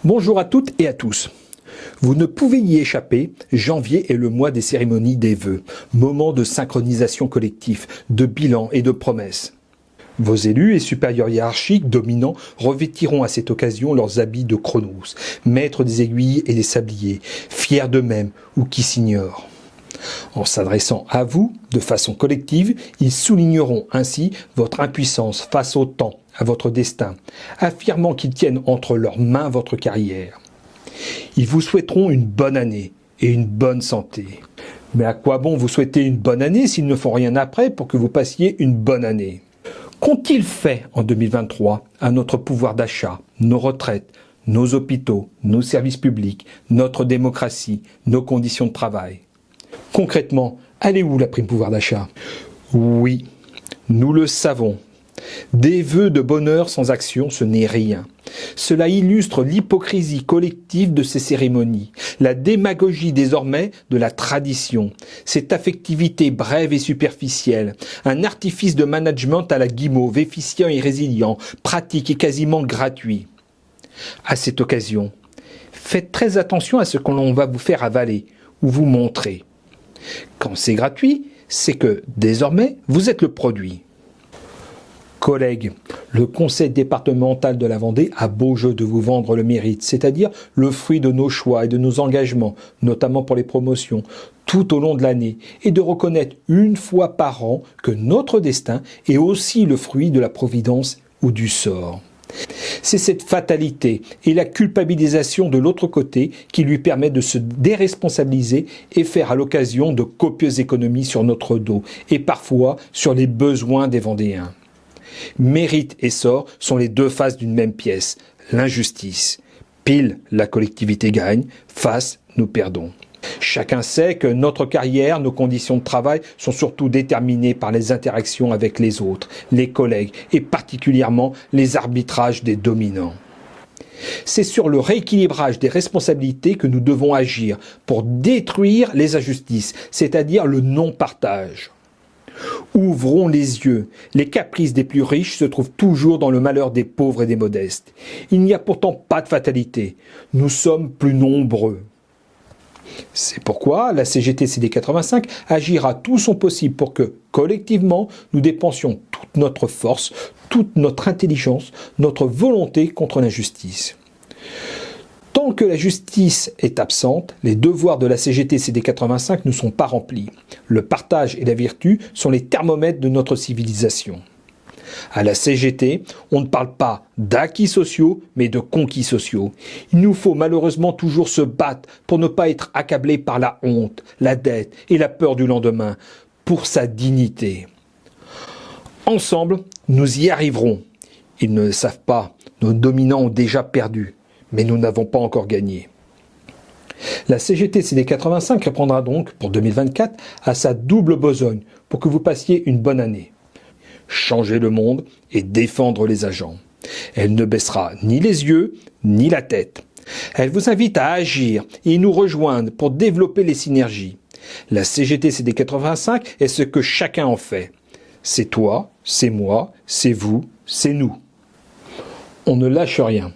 Bonjour à toutes et à tous. Vous ne pouvez y échapper, janvier est le mois des cérémonies des vœux, moment de synchronisation collective, de bilan et de promesses. Vos élus et supérieurs hiérarchiques dominants revêtiront à cette occasion leurs habits de Chronos, maîtres des aiguilles et des sabliers, fiers d'eux-mêmes ou qui s'ignorent. En s'adressant à vous, de façon collective, ils souligneront ainsi votre impuissance face au temps, à votre destin, affirmant qu'ils tiennent entre leurs mains votre carrière. Ils vous souhaiteront une bonne année et une bonne santé. Mais à quoi bon vous souhaiter une bonne année s'ils ne font rien après pour que vous passiez une bonne année ? Qu'ont-ils fait en 2023 à notre pouvoir d'achat, nos retraites, nos hôpitaux, nos services publics, notre démocratie, nos conditions de travail ? Concrètement, elle est où la prime pouvoir d'achat ? Oui, nous le savons. Des vœux de bonheur sans action, ce n'est rien. Cela illustre l'hypocrisie collective de ces cérémonies, la démagogie désormais de la tradition, cette affectivité brève et superficielle, un artifice de management à la guimauve, efficient et résilient, pratique et quasiment gratuit. À cette occasion, faites très attention à ce que l'on va vous faire avaler ou vous montrer. Quand c'est gratuit, c'est que, désormais, vous êtes le produit. Collègues, le conseil départemental de la Vendée a beau jeu de vous vendre le mérite, c'est-à-dire le fruit de nos choix et de nos engagements, notamment pour les promotions, tout au long de l'année, et de reconnaître une fois par an que notre destin est aussi le fruit de la providence ou du sort. C'est cette fatalité et la culpabilisation de l'autre côté qui lui permet de se déresponsabiliser et faire à l'occasion de copieuses économies sur notre dos et parfois sur les besoins des Vendéens. Mérite et sort sont les deux faces d'une même pièce, l'injustice. Pile, la collectivité gagne, face, nous perdons. Chacun sait que notre carrière, nos conditions de travail sont surtout déterminées par les interactions avec les autres, les collègues et particulièrement les arbitrages des dominants. C'est sur le rééquilibrage des responsabilités que nous devons agir pour détruire les injustices, c'est-à-dire le non-partage. Ouvrons les yeux, les caprices des plus riches se trouvent toujours dans le malheur des pauvres et des modestes. Il n'y a pourtant pas de fatalité, nous sommes plus nombreux. C'est pourquoi la CGT-CD85 agira tout son possible pour que, collectivement, nous dépensions toute notre force, toute notre intelligence, notre volonté contre l'injustice. Tant que la justice est absente, les devoirs de la CGT-CD85 ne sont pas remplis. Le partage et la vertu sont les thermomètres de notre civilisation. À la CGT, on ne parle pas d'acquis sociaux, mais de conquis sociaux. Il nous faut malheureusement toujours se battre pour ne pas être accablés par la honte, la dette et la peur du lendemain, pour sa dignité. Ensemble, nous y arriverons. Ils ne le savent pas, nos dominants ont déjà perdu, mais nous n'avons pas encore gagné. La CGT-CD85 répondra donc, pour 2024, à sa double besogne pour que vous passiez une bonne année. Changer le monde et défendre les agents. Elle ne baissera ni les yeux, ni la tête. Elle vous invite à agir et nous rejoindre pour développer les synergies. La CGT-CD85 est ce que chacun en fait. C'est toi, c'est moi, c'est vous, c'est nous. On ne lâche rien.